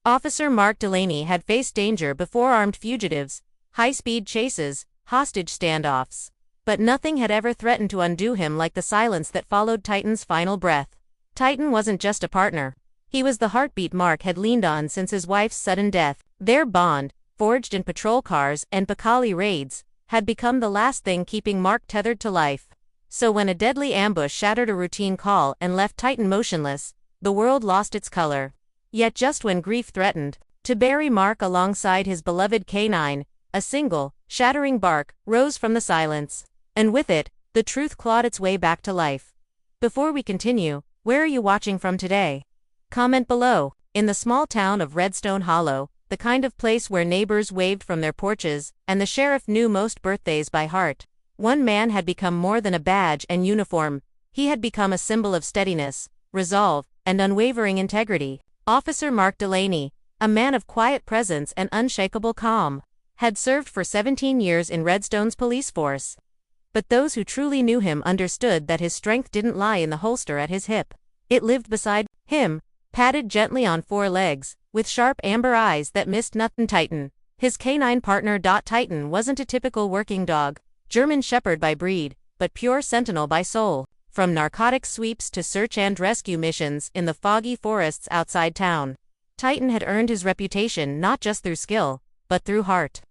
Officer Mark Delaney had faced danger before: armed fugitives, high-speed chases, hostage standoffs. But nothing had ever threatened to undo him like the silence that followed Titan's final breath. Titan wasn't just a partner. He was the heartbeat Mark had leaned on since his wife's sudden death. Their bond, forged in patrol cars and Bacali raids, had become the last thing keeping Mark tethered to life. So when a deadly ambush shattered a routine call and left Titan motionless, the world lost its color. Yet just when grief threatened to bury Mark alongside his beloved K9, a single, shattering bark rose from the silence. And with it, the truth clawed its way back to life. Before we continue, where are you watching from today? Comment below. In the small town of Redstone Hollow, the kind of place where neighbors waved from their porches, and the sheriff knew most birthdays by heart, one man had become more than a badge and uniform. He had become a symbol of steadiness, resolve, and unwavering integrity. Officer Mark Delaney, a man of quiet presence and unshakable calm, had served for 17 years in Redstone's police force. But those who truly knew him understood that his strength didn't lie in the holster at his hip. It lived beside him, padded gently on four legs, with sharp amber eyes that missed nothing. Titan, his canine partner. Titan wasn't a typical working dog, German Shepherd by breed, but pure sentinel by soul. From narcotics sweeps to search and rescue missions in the foggy forests outside town, Titan had earned his reputation not just through skill, but through heart.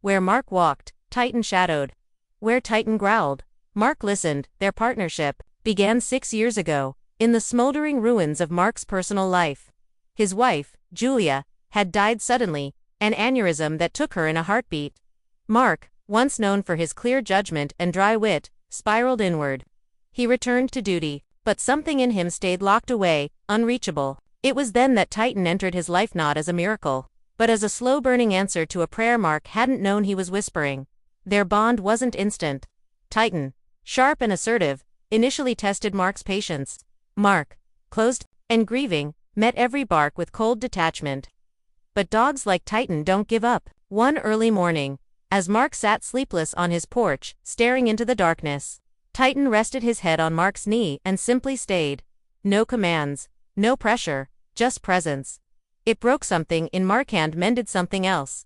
Where Mark walked, Titan shadowed. Where Titan growled, Mark listened. Their partnership began 6 years ago, in the smoldering ruins of Mark's personal life. His wife, Julia, had died suddenly, an aneurysm that took her in a heartbeat. Mark, once known for his clear judgment and dry wit, spiraled inward. He returned to duty, but something in him stayed locked away, unreachable. It was then that Titan entered his life, not as a miracle, but as a slow-burning answer to a prayer Mark hadn't known he was whispering. Their bond wasn't instant. Titan, sharp and assertive, initially tested Mark's patience. Mark, closed and grieving, met every bark with cold detachment. But dogs like Titan don't give up. One early morning, as Mark sat sleepless on his porch, staring into the darkness, Titan rested his head on Mark's knee and simply stayed. No commands, no pressure, just presence. It broke something in Mark and mended something else.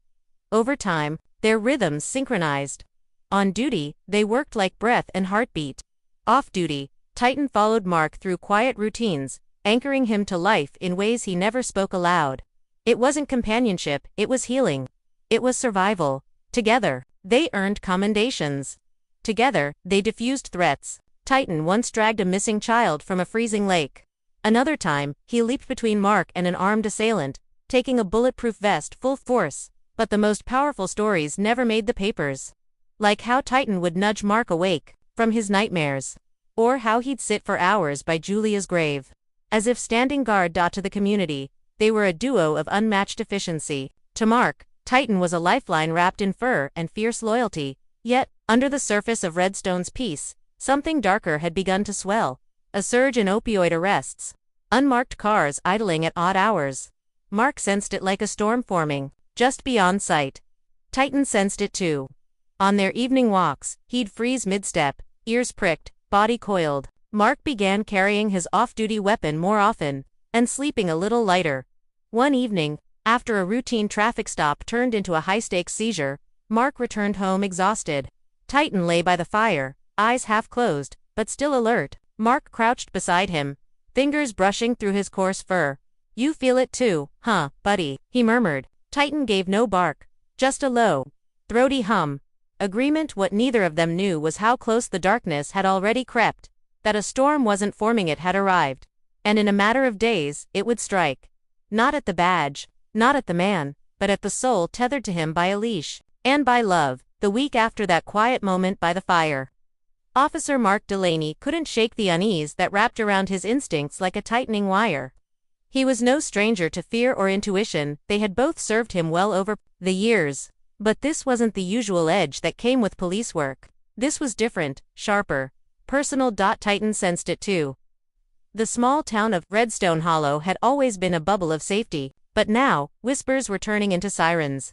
Over time, their rhythms synchronized. On duty, they worked like breath and heartbeat. Off duty, Titan followed Mark through quiet routines, anchoring him to life in ways he never spoke aloud. It wasn't companionship, it was healing. It was survival. Together, they earned commendations. Together, they diffused threats. Titan once dragged a missing child from a freezing lake. Another time, he leaped between Mark and an armed assailant, taking a bulletproof vest full force. But the most powerful stories never made the papers. Like how Titan would nudge Mark awake from his nightmares, or how he'd sit for hours by Julia's grave, as if standing guard to the community. They were a duo of unmatched efficiency. To Mark, Titan was a lifeline wrapped in fur and fierce loyalty. Yet, under the surface of Redstone's peace, something darker had begun to swell. A surge in opioid arrests, unmarked cars idling at odd hours. Mark sensed it like a storm forming just beyond sight. Titan sensed it too. On their evening walks, he'd freeze mid-step, ears pricked, body coiled. Mark began carrying his off-duty weapon more often, and sleeping a little lighter. One evening, after a routine traffic stop turned into a high-stakes seizure, Mark returned home exhausted. Titan lay by the fire, eyes half closed, but still alert. Mark crouched beside him, fingers brushing through his coarse fur. "You feel it too, huh, buddy?" he murmured. Titan gave no bark, just a low, throaty hum. Agreement. What neither of them knew was how close the darkness had already crept, that a storm wasn't forming, it had arrived. And in a matter of days, it would strike. Not at the badge, not at the man, but at the soul tethered to him by a leash, and by love. The week after that quiet moment by the fire, Officer Mark Delaney couldn't shake the unease that wrapped around his instincts like a tightening wire. He was no stranger to fear or intuition. They had both served him well over the years. But this wasn't the usual edge that came with police work. This was different, sharper, personal. Titan sensed it too. The small town of Redstone Hollow had always been a bubble of safety, but now, whispers were turning into sirens.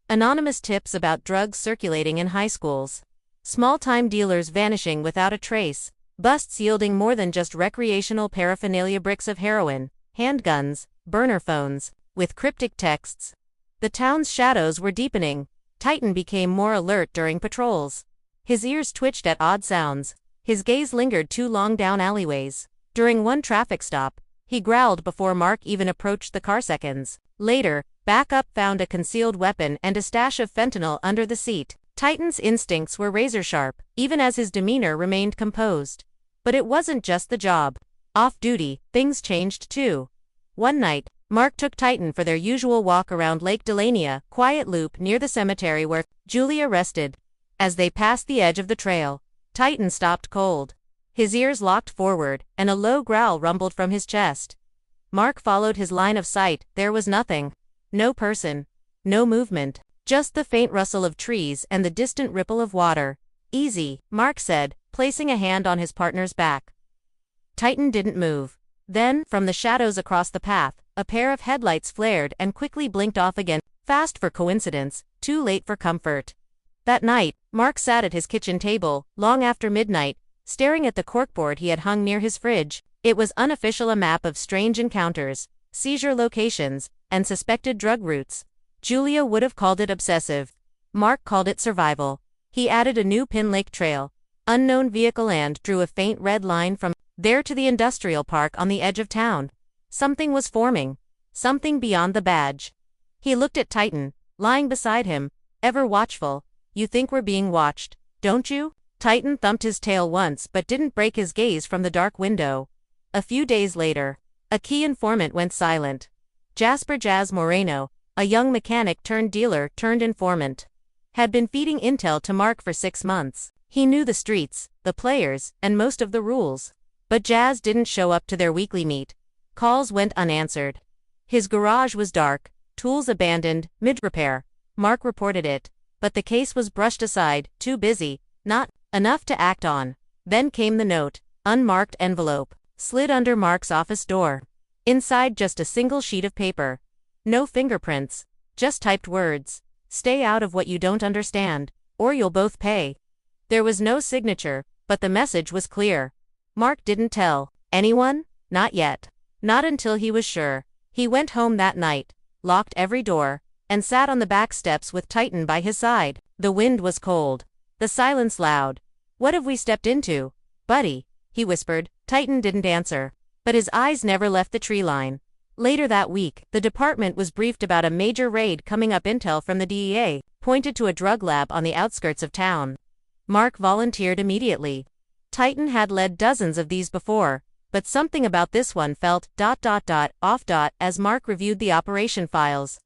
Anonymous tips about drugs circulating in high schools. Small-time dealers vanishing without a trace. Busts yielding more than just recreational paraphernalia: bricks of heroin, handguns, burner phones, with cryptic texts. The town's shadows were deepening. Titan became more alert during patrols. His ears twitched at odd sounds. His gaze lingered too long down alleyways. During one traffic stop, he growled before Mark even approached the car. Seconds later, backup found a concealed weapon and a stash of fentanyl under the seat. Titan's instincts were razor-sharp, even as his demeanor remained composed. But it wasn't just the job. Off-duty, things changed too. One night, Mark took Titan for their usual walk around Lake Delania, quiet loop near the cemetery where Julia rested. As they passed the edge of the trail, Titan stopped cold. His ears locked forward, and a low growl rumbled from his chest. Mark followed his line of sight. There was nothing. No person. No movement. Just the faint rustle of trees and the distant ripple of water. Easy, Mark said, placing a hand on his partner's back. Titan didn't move. Then, from the shadows across the path, a pair of headlights flared and quickly blinked off again, fast for coincidence, too late for comfort. That night, Mark sat at his kitchen table, long after midnight, staring at the corkboard he had hung near his fridge. It was unofficial, a map of strange encounters, seizure locations, and suspected drug routes. Julia would have called it obsessive. Mark called it survival. He added a new Pin Lake trail, unknown vehicle, and drew a faint red line from there to the industrial park on the edge of town. Something was forming. Something beyond the badge. He looked at Titan, lying beside him, ever watchful. You think we're being watched, don't you? Titan thumped his tail once but didn't break his gaze from the dark window. A few days later, a key informant went silent. Jasper Jazz Moreno, a young mechanic turned dealer turned informant, had been feeding intel to Mark for 6 months. He knew the streets, the players, and most of the rules. But Jazz didn't show up to their weekly meet. Calls went unanswered. His garage was dark, tools abandoned, mid-repair. Mark reported it, but the case was brushed aside, too busy, not enough to act on. Then came the note, unmarked envelope, slid under Mark's office door. Inside, just a single sheet of paper. No fingerprints, just typed words. Stay out of what you don't understand, or you'll both pay. There was no signature, but the message was clear. Mark didn't tell anyone, not yet. Not until he was sure. He went home that night, locked every door, and sat on the back steps with Titan by his side. The wind was cold. The silence loud. What have we stepped into, buddy? He whispered. Titan didn't answer, but his eyes never left the tree line. Later that week, the department was briefed about a major raid coming up. Intel from the DEA pointed to a drug lab on the outskirts of town. Mark volunteered immediately. Titan had led dozens of these before, but something about this one felt off. As Mark reviewed the operation files,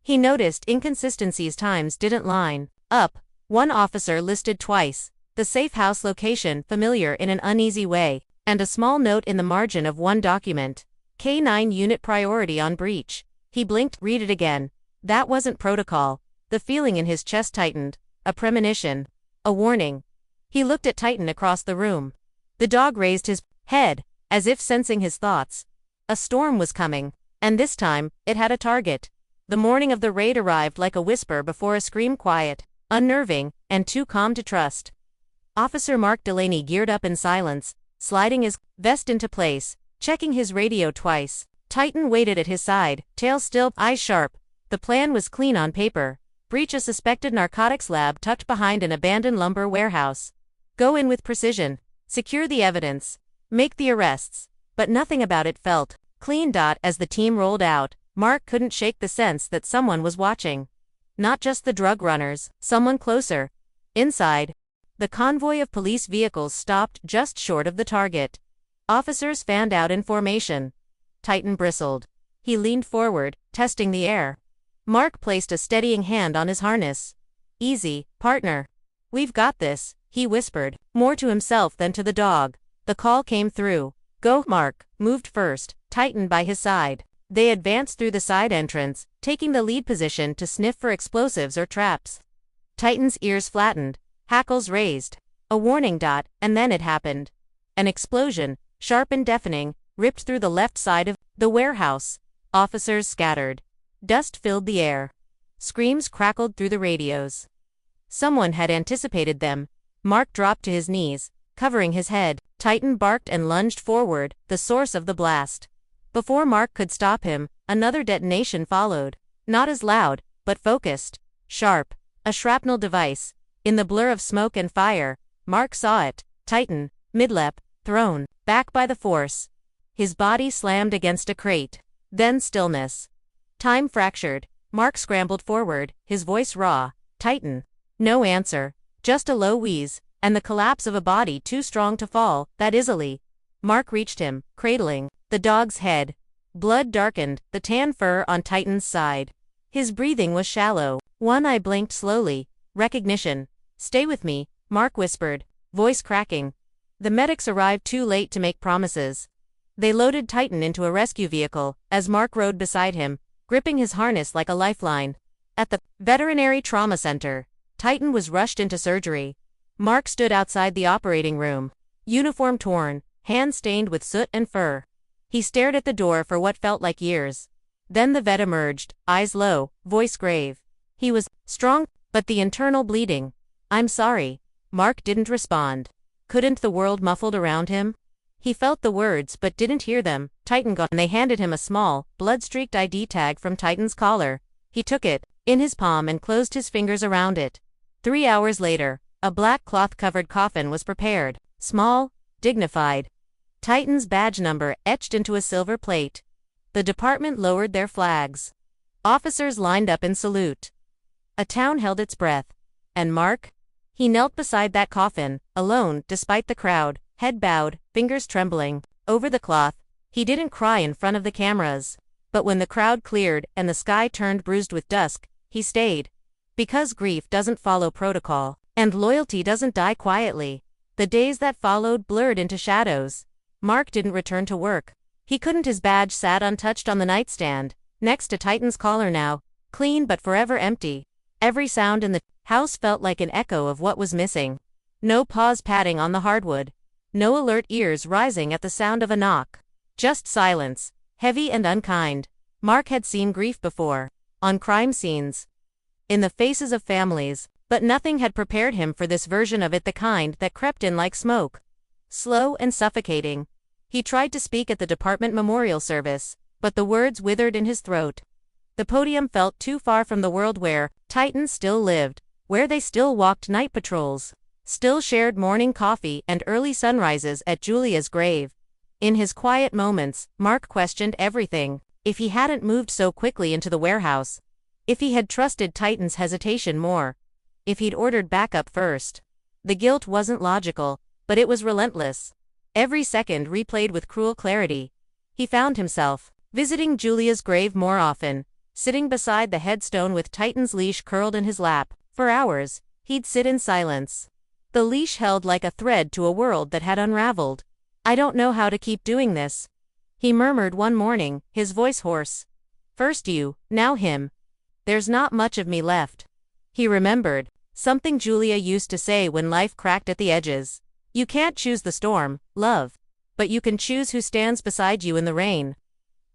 he noticed inconsistencies. Times didn't line up. One officer listed twice, the safe house location familiar in an uneasy way, and a small note in the margin of one document. K9 unit priority on breach. He blinked. Read it again. That wasn't protocol. The feeling in his chest tightened. A premonition. A warning. He looked at Titan across the room. The dog raised his head, as if sensing his thoughts. A storm was coming, and this time, it had a target. The morning of the raid arrived like a whisper before a scream, quiet, unnerving, and too calm to trust. Officer Mark Delaney geared up in silence, sliding his vest into place, checking his radio twice. Titan waited at his side, tail still, eyes sharp. The plan was clean on paper. Breach a suspected narcotics lab tucked behind an abandoned lumber warehouse. Go in with precision. Secure the evidence. Make the arrests. But nothing about it felt clean. As the team rolled out, Mark couldn't shake the sense that someone was watching. Not just the drug runners, someone closer. Inside, the convoy of police vehicles stopped just short of the target. Officers fanned out in formation. Titan bristled. He leaned forward, testing the air. Mark placed a steadying hand on his harness. Easy, partner. We've got this, he whispered, more to himself than to the dog. The call came through. Go. Mark moved first, Titan by his side. They advanced through the side entrance, taking the lead position to sniff for explosives or traps. Titan's ears flattened, hackles raised. A warning. And then it happened. An explosion, sharp and deafening, ripped through the left side of the warehouse. Officers scattered. Dust filled the air. Screams crackled through the radios. Someone had anticipated them. Mark dropped to his knees, covering his head. Titan barked and lunged forward, the source of the blast. Before Mark could stop him, another detonation followed. Not as loud, but focused. Sharp. A shrapnel device. In the blur of smoke and fire, Mark saw it. Titan, midlep, thrown back by the force. His body slammed against a crate. Then stillness. Time fractured. Mark scrambled forward, his voice raw. Titan. No answer. Just a low wheeze, and the collapse of a body too strong to fall that easily. Mark reached him, cradling the dog's head. Blood darkened the tan fur on Titan's side. His breathing was shallow. One eye blinked slowly. Recognition. Stay with me, Mark whispered, voice cracking. The medics arrived too late to make promises. They loaded Titan into a rescue vehicle, as Mark rode beside him, gripping his harness like a lifeline. At the veterinary trauma center, Titan was rushed into surgery. Mark stood outside the operating room, uniform torn, hands stained with soot and fur. He stared at the door for what felt like years. Then the vet emerged, eyes low, voice grave. He was strong, but the internal bleeding. I'm sorry. Mark didn't respond. Couldn't the world muffled around him? He felt the words but didn't hear them. Titan gone. They handed him a small, blood-streaked ID tag from Titan's collar. He took it in his palm and closed his fingers around it. 3 hours later, a black cloth-covered coffin was prepared. Small, dignified. Titan's badge number etched into a silver plate. The department lowered their flags. Officers lined up in salute. A town held its breath. And Mark? He knelt beside that coffin, alone, despite the crowd, head bowed, fingers trembling. Over the cloth, he didn't cry in front of the cameras. But when the crowd cleared and the sky turned bruised with dusk, he stayed. Because grief doesn't follow protocol, and loyalty doesn't die quietly. The days that followed blurred into shadows. Mark didn't return to work. He couldn't. His badge sat untouched on the nightstand, next to Titan's collar now, clean but forever empty. Every sound in the house felt like an echo of what was missing. No paws patting on the hardwood. No alert ears rising at the sound of a knock. Just silence, heavy and unkind. Mark had seen grief before. On crime scenes. In the faces of families, but nothing had prepared him for this version of it, the kind that crept in like smoke. Slow and suffocating. He tried to speak at the department memorial service, but the words withered in his throat. The podium felt too far from the world where Titan still lived, where they still walked night patrols, still shared morning coffee and early sunrises at Julia's grave. In his quiet moments, Mark questioned everything. If he hadn't moved so quickly into the warehouse. If he had trusted Titan's hesitation more. If he'd ordered backup first. The guilt wasn't logical, but it was relentless. Every second replayed with cruel clarity. He found himself visiting Julia's grave more often, sitting beside the headstone with Titan's leash curled in his lap. For hours, he'd sit in silence. The leash held like a thread to a world that had unraveled. I don't know how to keep doing this, he murmured one morning, his voice hoarse. First you, now him. There's not much of me left. He remembered something Julia used to say when life cracked at the edges. You can't choose the storm, love. But you can choose who stands beside you in the rain.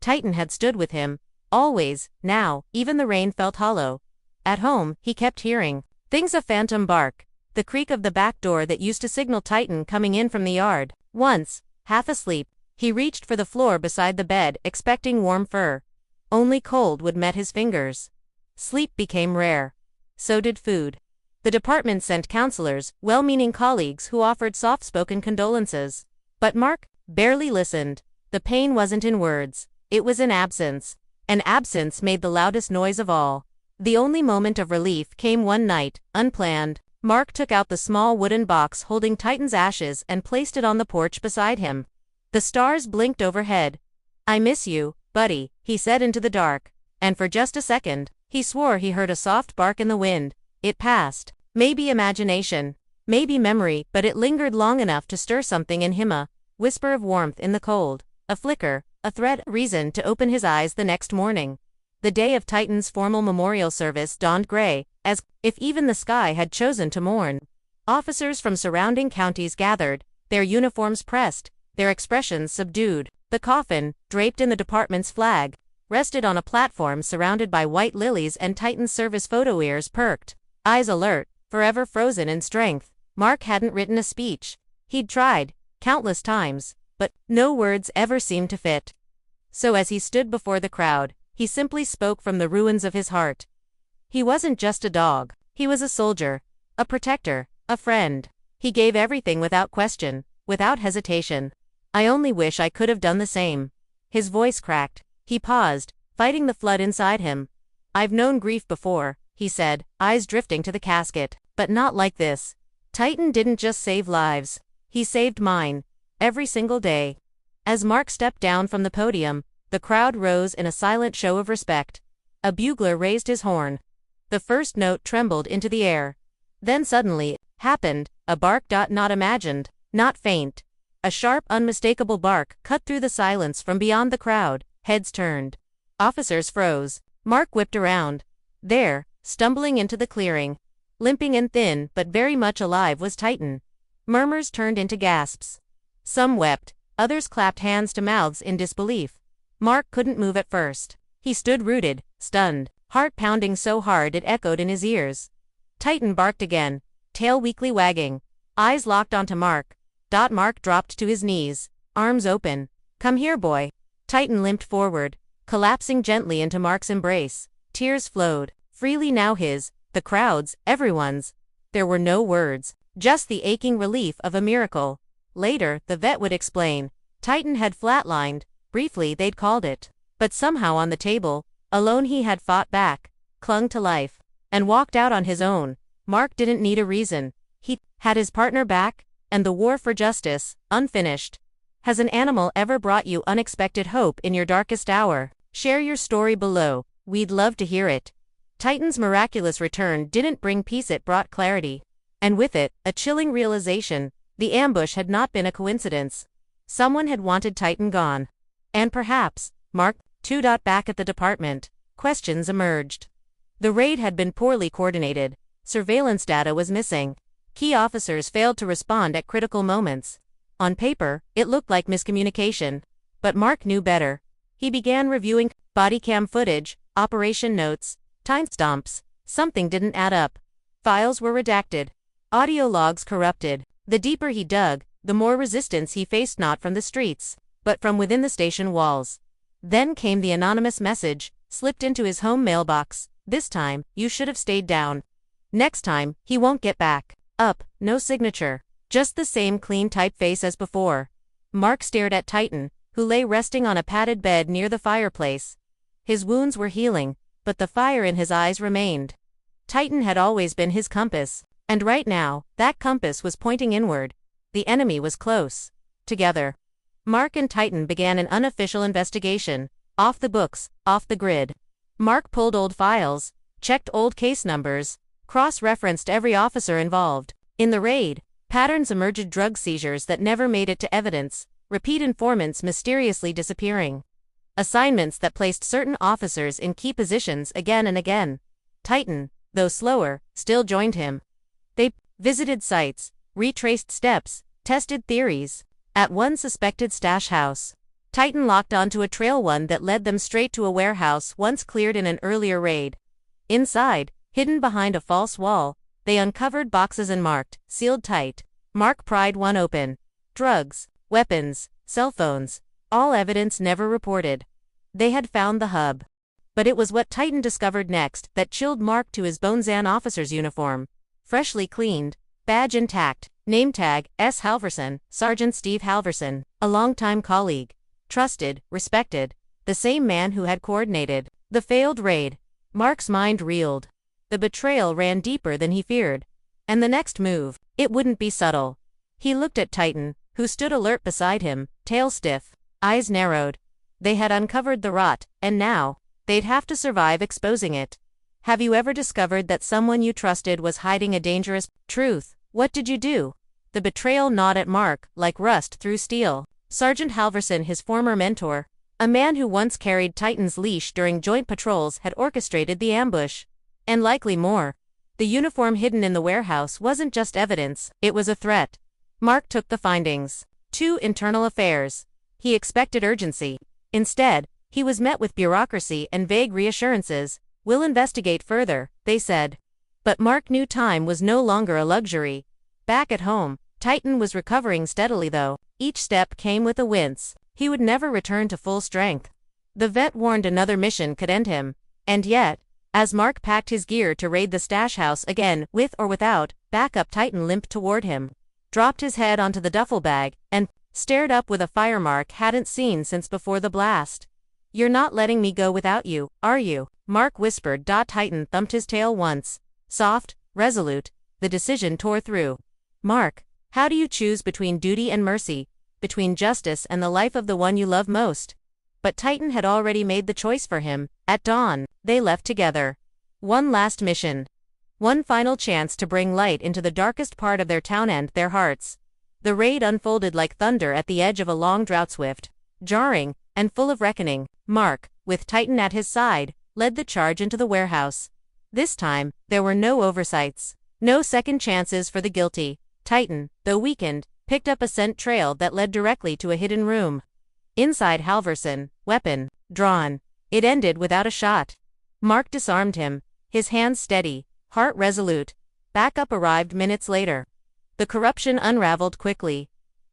Titan had stood with him. Always. Now, even the rain felt hollow. At home, he kept hearing things, a phantom bark. The creak of the back door that used to signal Titan coming in from the yard. Once, half asleep, he reached for the floor beside the bed, expecting warm fur. Only cold wood met his fingers. Sleep became rare. So did food. The department sent counselors, well-meaning colleagues who offered soft-spoken condolences. But Mark barely listened. The pain wasn't in words. It was in absence. And absence made the loudest noise of all. The only moment of relief came one night, unplanned. Mark took out the small wooden box holding Titan's ashes and placed it on the porch beside him. The stars blinked overhead. I miss you, buddy, he said into the dark. And for just a second, he swore he heard a soft bark in the wind. It passed. Maybe imagination. Maybe memory, but it lingered long enough to stir something in him, a whisper of warmth in the cold. A flicker, a thread, reason to open his eyes the next morning. The day of Titan's formal memorial service dawned gray, as if even the sky had chosen to mourn. Officers from surrounding counties gathered, their uniforms pressed, their expressions subdued. The coffin, draped in the department's flag, rested on a platform surrounded by white lilies, and Titan's service photo ears perked, eyes alert, forever frozen in strength. Mark hadn't written a speech. He'd tried, countless times, but no words ever seemed to fit. So as he stood before the crowd, He simply spoke from the ruins of his heart. He wasn't just a dog. He was a soldier, a protector, a friend. He gave everything without question, without hesitation. I only wish I could have done the same. His voice cracked. He paused, fighting the flood inside him. I've known grief before, he said, eyes drifting to the casket, but not like this. Titan didn't just save lives. He saved mine. Every single day. As Mark stepped down from the podium, the crowd rose in a silent show of respect. A bugler raised his horn. The first note trembled into the air. Then suddenly, happened, a bark not imagined, not faint. A sharp, unmistakable bark cut through the silence from beyond the crowd. Heads turned. Officers froze. Mark whipped around. There, stumbling into the clearing, limping and thin but very much alive, was Titan. Murmurs turned into gasps. Some wept, others clapped hands to mouths in disbelief. Mark couldn't move at first. He stood rooted, stunned, heart pounding so hard it echoed in his ears. Titan barked again, tail weakly wagging, eyes locked onto Mark. Mark dropped to his knees, arms open. Come here, boy. Titan limped forward, collapsing gently into Mark's embrace. Tears flowed, freely now his, the crowd's, everyone's. There were no words, just the aching relief of a miracle. Later, the vet would explain. Titan had flatlined, briefly they'd called it. But somehow on the table, alone he had fought back, clung to life, and walked out on his own. Mark didn't need a reason. He had his partner back, and the war for justice, unfinished. Has an animal ever brought you unexpected hope in your darkest hour? Share your story below. We'd love to hear it. Titan's miraculous return didn't bring peace, it brought clarity. And with it, a chilling realization. The ambush had not been a coincidence. Someone had wanted Titan gone. And perhaps, Mark, too. Back at the department, questions emerged. The raid had been poorly coordinated. Surveillance data was missing. Key officers failed to respond at critical moments. On paper, it looked like miscommunication. But Mark knew better. He began reviewing body cam footage, operation notes, timestamps. Something didn't add up. Files were redacted. Audio logs corrupted. The deeper he dug, the more resistance he faced, not from the streets, but from within the station walls. Then came the anonymous message, slipped into his home mailbox. This time, you should have stayed down. Next time, he won't get back. Up, no signature. Just the same clean typeface as before. Mark stared at Titan, who lay resting on a padded bed near the fireplace. His wounds were healing, but the fire in his eyes remained. Titan had always been his compass, and right now, that compass was pointing inward. The enemy was close. Together. Mark and Titan began an unofficial investigation, off the books, off the grid. Mark pulled old files, checked old case numbers, cross-referenced every officer involved. In the raid, patterns emerged: drug seizures that never made it to evidence, repeat informants mysteriously disappearing, assignments that placed certain officers in key positions again and again. Titan, though slower, still joined him. They visited sites, retraced steps, tested theories. At one suspected stash house, Titan locked onto a trail, one that led them straight to a warehouse once cleared in an earlier raid. Inside, hidden behind a false wall, they uncovered boxes and marked, sealed tight. Mark pried one open. Drugs, weapons, cell phones, all evidence never reported. They had found the hub. But it was what Titan discovered next that chilled Mark to his bones. An officer's uniform, freshly cleaned, badge intact, name tag, S. Halverson, Sergeant Steve Halverson, a longtime colleague. Trusted, respected, the same man who had coordinated the failed raid. Mark's mind reeled. The betrayal ran deeper than he feared. And the next move, it wouldn't be subtle. He looked at Titan, who stood alert beside him, tail stiff, eyes narrowed. They had uncovered the rot, and now, they'd have to survive exposing it. Have you ever discovered that someone you trusted was hiding a dangerous truth? What did you do? The betrayal gnawed at Mark, like rust through steel. Sergeant Halverson, his former mentor, a man who once carried Titan's leash during joint patrols, had orchestrated the ambush. And likely more. The uniform hidden in the warehouse wasn't just evidence, it was a threat. Mark took the findings to internal affairs. He expected urgency. Instead, he was met with bureaucracy and vague reassurances. We'll investigate further, they said. But Mark knew time was no longer a luxury. Back at home, Titan was recovering steadily, though. Each step came with a wince. He would never return to full strength. The vet warned another mission could end him. And yet, as Mark packed his gear to raid the stash house again, with or without backup, Titan limped toward him, dropped his head onto the duffel bag, and stared up with a fire Mark hadn't seen since before the blast. "You're not letting me go without you, are you?" Mark whispered. Titan thumped his tail once. Soft, resolute, the decision tore through. "Mark, how do you choose between duty and mercy, between justice and the life of the one you love most?" But Titan had already made the choice for him. At dawn, they left together. One last mission. One final chance to bring light into the darkest part of their town and their hearts. The raid unfolded like thunder at the edge of a long drought, swift, jarring, and full of reckoning. Mark, with Titan at his side, led the charge into the warehouse. This time, there were no oversights, no second chances for the guilty. Titan, though weakened, picked up a scent trail that led directly to a hidden room. Inside, Halverson, weapon drawn. It ended without a shot. Mark disarmed him, his hands steady, heart resolute. Backup arrived minutes later. The corruption unraveled quickly.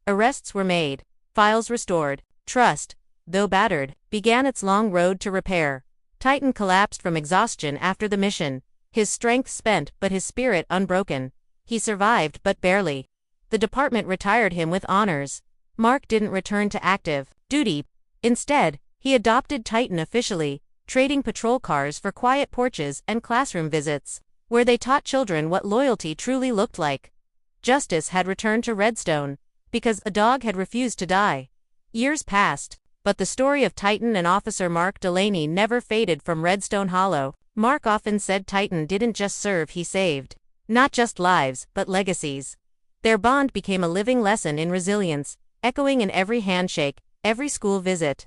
Arrests were made, files restored. Trust, though battered, began its long road to repair. Titan collapsed from exhaustion after the mission, his strength spent but his spirit unbroken. He survived, but barely. The department retired him with honors. Mark didn't return to active duty. Instead, he adopted Titan officially, trading patrol cars for quiet porches and classroom visits, where they taught children what loyalty truly looked like. Justice had returned to Redstone, because a dog had refused to die. Years passed, but the story of Titan and Officer Mark Delaney never faded from Redstone Hollow. Mark often said Titan didn't just serve, he saved. Not just lives, but legacies. Their bond became a living lesson in resilience, echoing in every handshake, every school visit,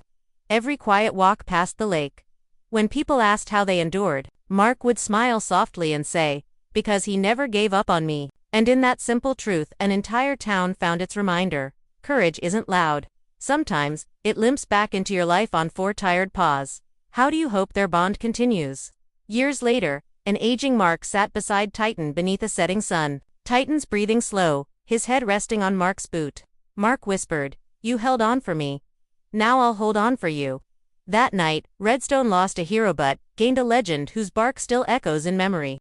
every quiet walk past the lake. When people asked how they endured, Mark would smile softly and say, "Because he never gave up on me." And in that simple truth, an entire town found its reminder. Courage isn't loud. Sometimes, it limps back into your life on four tired paws. How do you hope their bond continues? Years later, an aging Mark sat beside Titan beneath a setting sun. Titan's breathing slow, his head resting on Mark's boot. Mark whispered, "You held on for me. Now I'll hold on for you." That night, Redstone lost a hero but gained a legend whose bark still echoes in memory.